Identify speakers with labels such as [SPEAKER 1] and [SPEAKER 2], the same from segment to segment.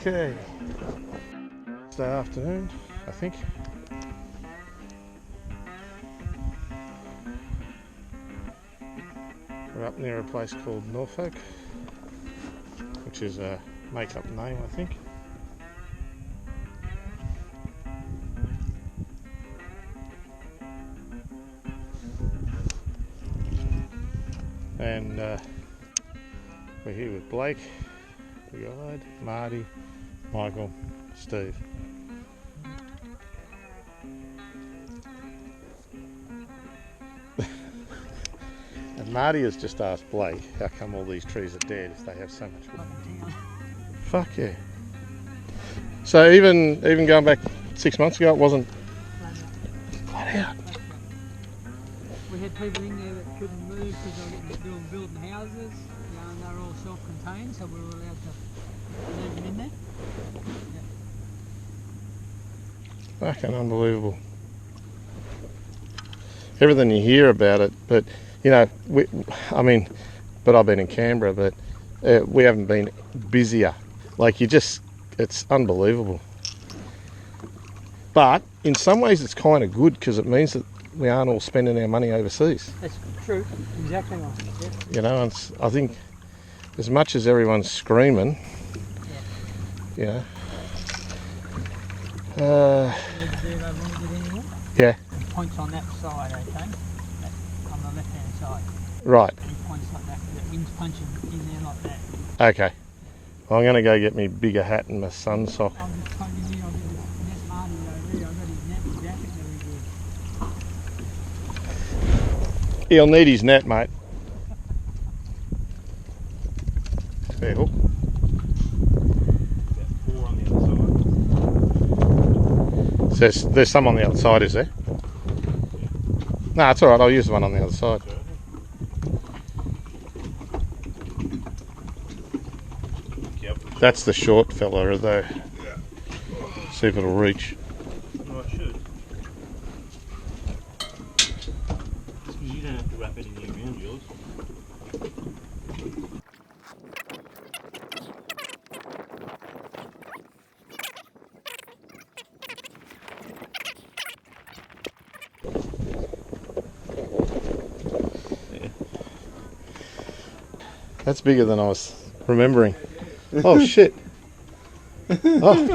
[SPEAKER 1] Okay. Thursday afternoon, I think. We're up near a place called Norfolk, which is a make-up name, I think. And we're here with Blake, the guide, Marty, Michael, Steve. And Marty has just asked Blake how come all these trees are dead if they have so much wood. Fuck yeah. So even going back 6 months ago, it wasn't flat out.
[SPEAKER 2] We had people in there that couldn't move because they were building houses, and they were all self-contained, so we were allowed to leave them in there. Yeah.
[SPEAKER 1] Fucking unbelievable. Everything you hear about it, but you know, but I've been in Canberra, but we haven't been busier. Like it's unbelievable. But in some ways it's kind of good because it means that we aren't all spending our money overseas.
[SPEAKER 2] That's true, exactly right. Yeah.
[SPEAKER 1] You know, and I think as much as everyone's screaming, yeah. Yeah.
[SPEAKER 2] He points on that side, okay? On the left-hand side.
[SPEAKER 1] Right.
[SPEAKER 2] He points like that, the wind's punching in there like that.
[SPEAKER 1] Okay. Well, I'm going to go get me bigger hat and my sun sock.
[SPEAKER 2] I'm just poking in, I've got his net Marty over there, I've got his net, his jacket very good.
[SPEAKER 1] He'll need his net, mate. Fair hook. So there's some on the other side, is there? No, it's alright, I'll use the one on the other side. That's the short fella, though.
[SPEAKER 3] Yeah.
[SPEAKER 1] See if it'll reach.
[SPEAKER 3] No, it should. You don't have to wrap anything around yours.
[SPEAKER 1] That's bigger than I was remembering. Oh shit. Oh.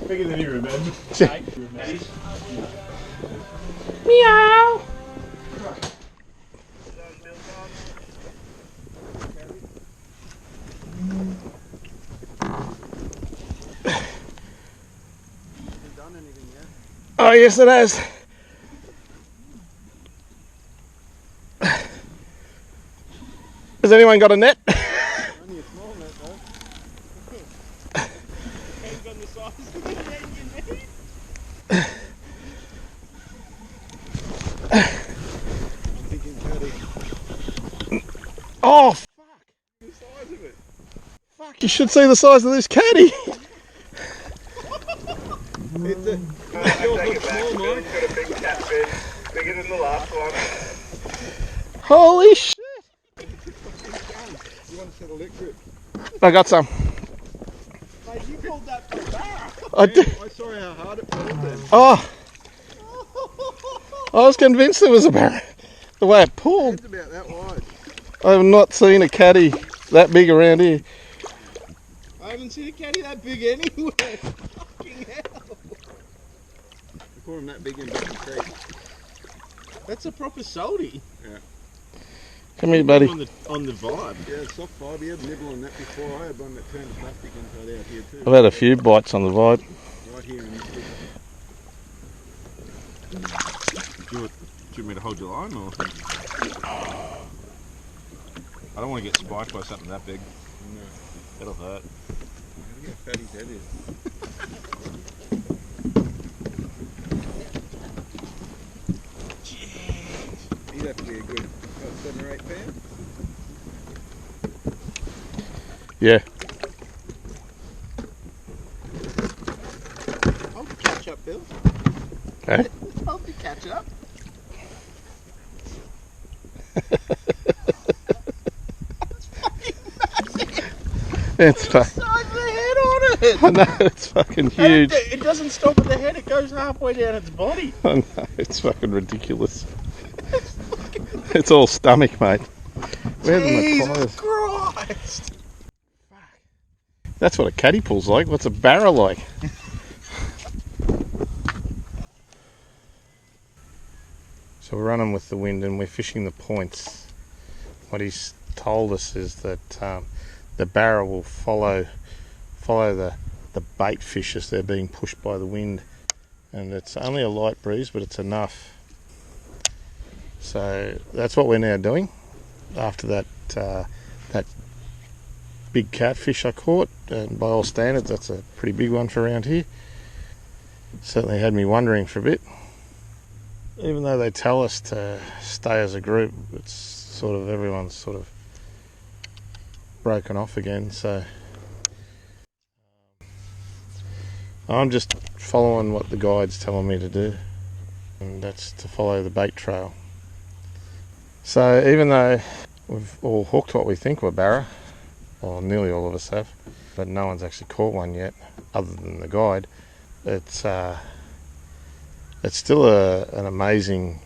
[SPEAKER 3] Bigger than you remember.
[SPEAKER 1] Meow. Oh yes it has. Has anyone got a net?
[SPEAKER 3] Only a small net though. Depends on the size of the net you need. I'm thinking caddy.
[SPEAKER 1] Oh fuck!
[SPEAKER 3] The size of it.
[SPEAKER 1] Fuck! You should see the size of this caddy.
[SPEAKER 3] It's a small, Mike. Got a big catfish, bigger than the last one.
[SPEAKER 1] Holy shit!
[SPEAKER 3] You want to set a lick grip?
[SPEAKER 1] I got some.
[SPEAKER 3] Mate, you pulled that from barra.
[SPEAKER 1] I did.
[SPEAKER 3] I saw how hard it pulled then.
[SPEAKER 1] Oh! I was convinced it was a barra. The way it pulled.
[SPEAKER 3] It's about that wide.
[SPEAKER 1] I have not seen a caddy that big around here.
[SPEAKER 3] I haven't seen a caddy that big anywhere. Fucking hell. I call them that big in Baton Creek. That's a proper salty. Yeah.
[SPEAKER 1] Come here, buddy.
[SPEAKER 3] On the vibe. Yeah, soft vibe. You had a nibble on that before. I had one that turned to plastic inside out here too.
[SPEAKER 1] I've had a few bites on the vibe.
[SPEAKER 3] Right here in this bit. Do you want me to hold your line or? I don't want to get spiked by something that big. No. That'll hurt. Look how fat his head is. He'd have to be a good 7 or 8 pounds.
[SPEAKER 1] Yeah.
[SPEAKER 3] Hold the catch up, Bill.
[SPEAKER 1] Okay.
[SPEAKER 3] Hold the catch up.
[SPEAKER 1] It's
[SPEAKER 3] the size of the head on it.
[SPEAKER 1] I know, it's fucking huge.
[SPEAKER 3] It doesn't stop at the head, it goes halfway down its body.
[SPEAKER 1] I know, it's fucking ridiculous. It's all stomach, mate. Where are the
[SPEAKER 3] Jesus Christ!
[SPEAKER 1] That's what a caddy pool's like. What's a barra like? So we're running with the wind and we're fishing the points. What he's told us is that the barra will follow the bait fish as they're being pushed by the wind, and it's only a light breeze, but it's enough. So that's what we're now doing. After that big catfish I caught, and by all standards that's a pretty big one for around here. Certainly had me wondering for a bit. Even though they tell us to stay as a group, it's sort of everyone's sort of broken off again, so I'm just following what the guide's telling me to do, and that's to follow the bait trail. So even though we've all hooked what we think were barra, or nearly all of us have, but no one's actually caught one yet other than the guide, it's still an amazing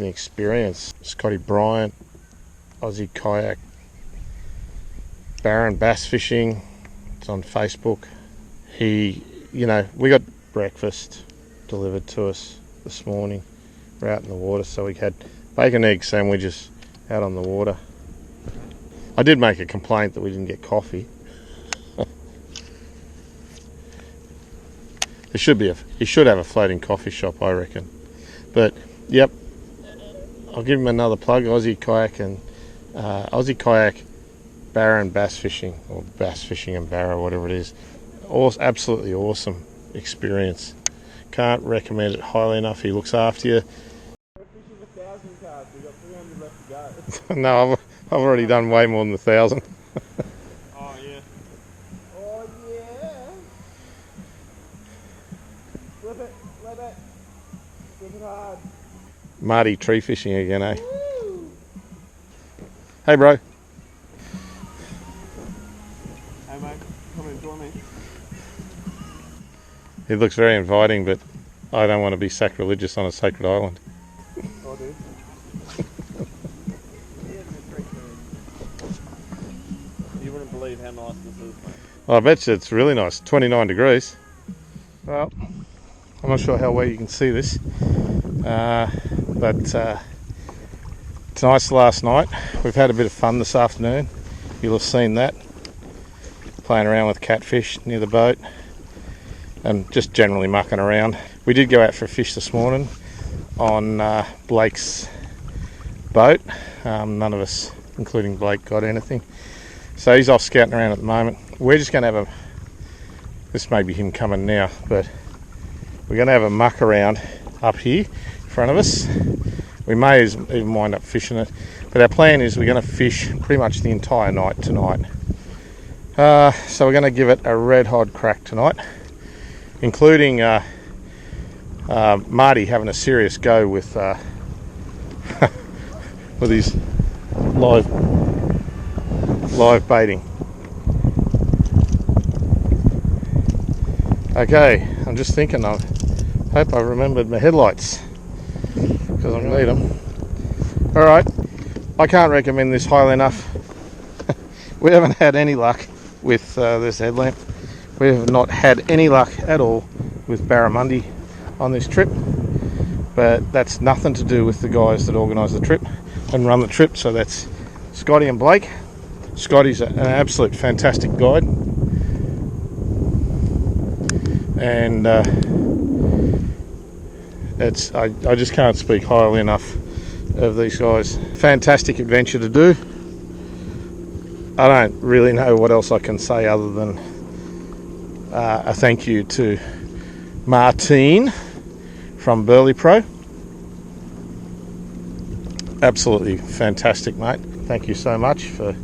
[SPEAKER 1] experience. Scotty Bryant, Aussie Kayak, Barron Bass Fishing, it's on Facebook. We got breakfast delivered to us this morning. We're out in the water, so we had bacon egg sandwiches out on the water. I did make a complaint that we didn't get coffee. He should have a floating coffee shop, I reckon. But yep, I'll give him another plug. Aussie Kayak and Aussie Kayak, Barra and Bass Fishing, or Bass Fishing and Barra, whatever it is. Absolutely awesome experience. Can't recommend it highly enough. He looks after you.
[SPEAKER 3] We're fishing 1,000 cards. We've got 300 left to go.
[SPEAKER 1] No, I've already done way more than 1,000.
[SPEAKER 3] Oh yeah. Oh yeah. Flip it. Flip it hard.
[SPEAKER 1] Marty tree fishing again, eh? Woo. Hey, bro.
[SPEAKER 3] Hey mate, come and join me.
[SPEAKER 1] It looks very inviting, but I don't want to be sacrilegious on a sacred island.
[SPEAKER 3] Oh, dude. You wouldn't believe how nice this is, mate.
[SPEAKER 1] Well, I bet you it's really nice. 29 degrees. Well, I'm not sure how well you can see this, but tonight's last night. We've had a bit of fun this afternoon. You'll have seen that. Playing around with catfish near the boat and just generally mucking around. We did go out for a fish this morning on Blake's boat. None of us, including Blake, got anything. So he's off scouting around at the moment. We're just going to have this may be him coming now, but we're going to have a muck around up here in front of us. We may even wind up fishing it, but our plan is we're going to fish pretty much the entire night tonight. So we're going to give it a red hot crack tonight, including Marty having a serious go with with his live baiting. Okay, I'm just thinking, I hope I remembered my headlights because I need them. Alright, I can't recommend this highly enough. We haven't had any luck with this headlamp. We have not had any luck at all with Barramundi on this trip, but that's nothing to do with the guys that organise the trip and run the trip. So that's Scotty and Blake. Scotty's an absolute fantastic guide, and I just can't speak highly enough of these guys. Fantastic adventure to do. I don't really know what else I can say other than a thank you to Martine from Burley Pro. Absolutely fantastic, mate. Thank you so much for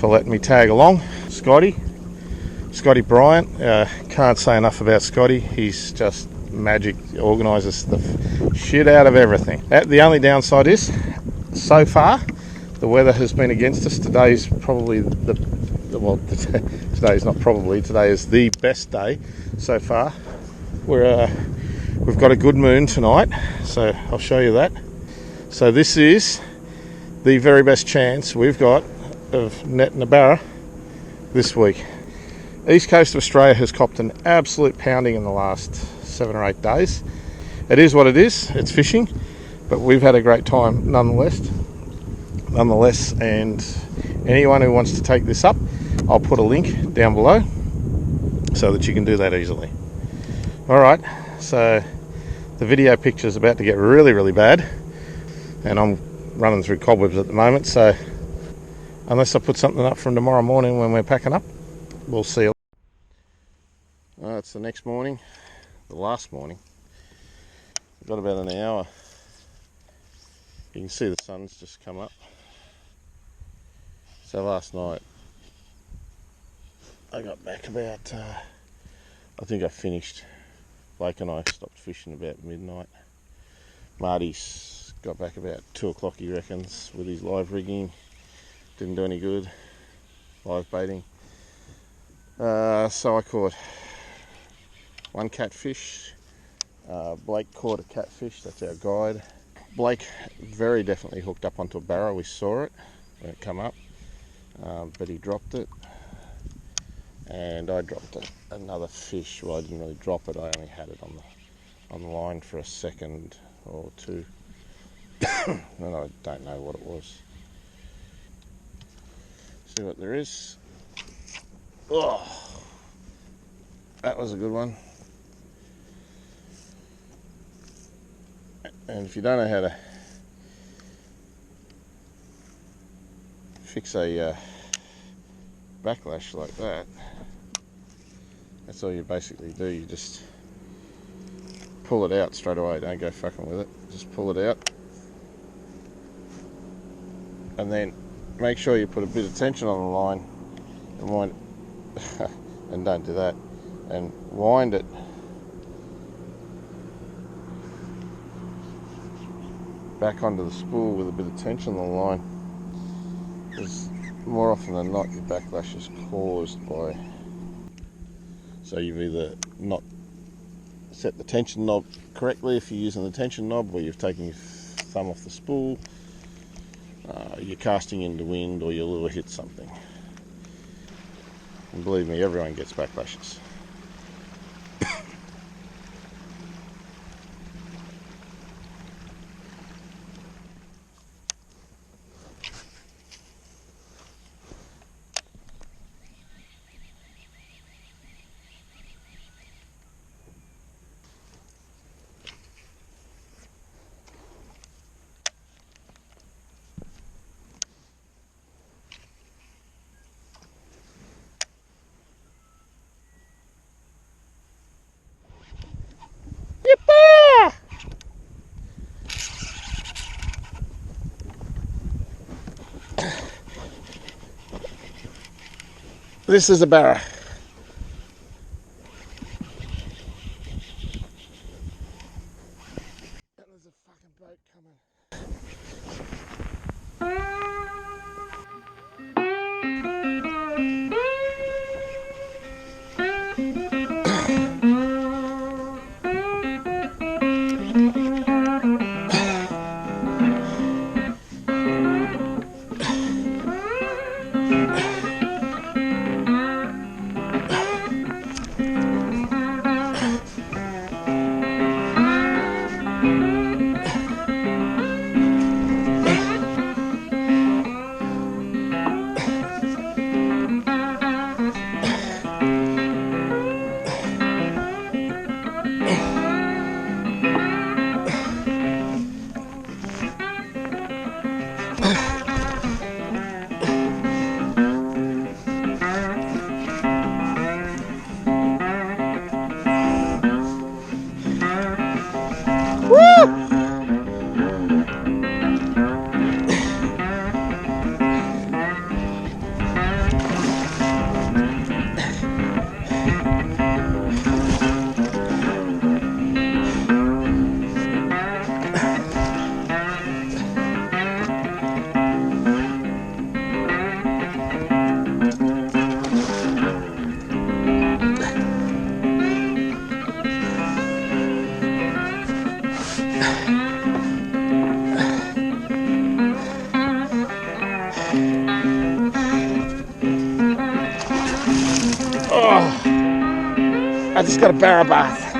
[SPEAKER 1] letting me tag along. Scotty Bryant, can't say enough about Scotty. He's just magic. He organises the shit out of everything. The only downside is, so far, The weather has been against us. Today's probably today is not probably, today is the best day so far. We've got a good moon tonight, so I'll show you that. So this is the very best chance we've got of netting a barra this week. East coast of Australia has copped an absolute pounding in the last 7 or 8 days. It is what it is, it's fishing, but we've had a great time nonetheless, and anyone who wants to take this up, I'll put a link down below so that you can do that easily. Alright, so the video picture is about to get really, really bad, and I'm running through cobwebs at the moment, so unless I put something up from tomorrow morning when we're packing up, we'll see. It's the next morning, the last morning. We've got about an hour. You can see the sun's just come up. So last night I got back about, I think I finished, Blake and I stopped fishing about midnight. Marty's got back about 2 o'clock, he reckons, with his live rigging. Didn't do any good, live baiting. So I caught 1 catfish. Blake caught a catfish, that's our guide. Blake very definitely hooked up onto a barra, we saw it when it come up, but he dropped it. And I dropped another fish. Well, I didn't really drop it, I only had it on the line for a second or two. And I don't know what it was. See what there is. Oh, that was a good one. And if you don't know how to fix a backlash like that, that's all you basically do. You just pull it out straight away, don't go fucking with it, just pull it out, and then make sure you put a bit of tension on the line and wind and don't do that, and wind it back onto the spool with a bit of tension on the line, because more often than not your backlash is caused by, so you've either not set the tension knob correctly if you're using the tension knob, or you've taken your thumb off the spool, you're casting into wind, or your lure hit something. And believe me, everyone gets backlashes. This is a barra. There's a fucking boat coming. I just got a barra bath.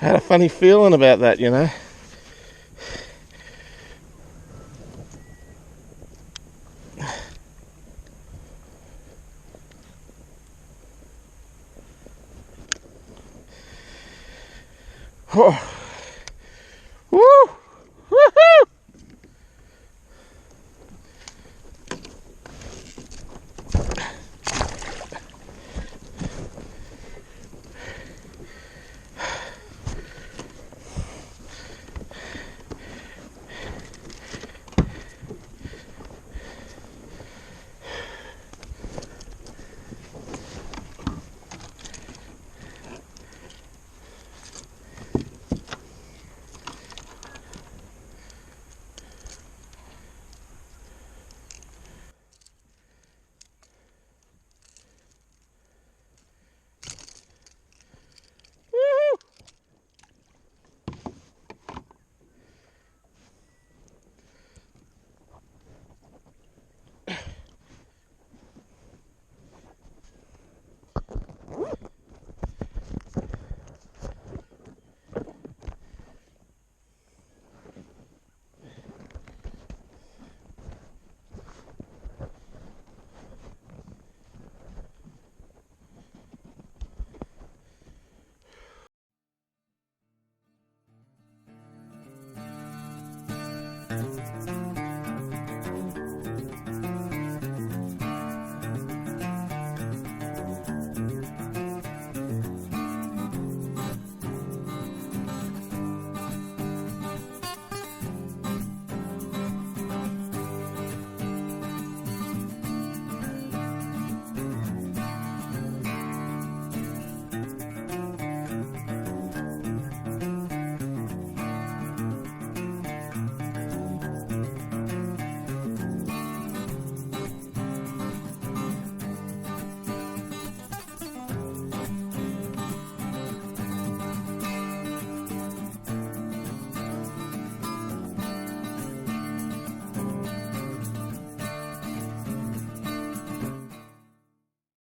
[SPEAKER 1] I had a funny feeling about that, you know. Oh.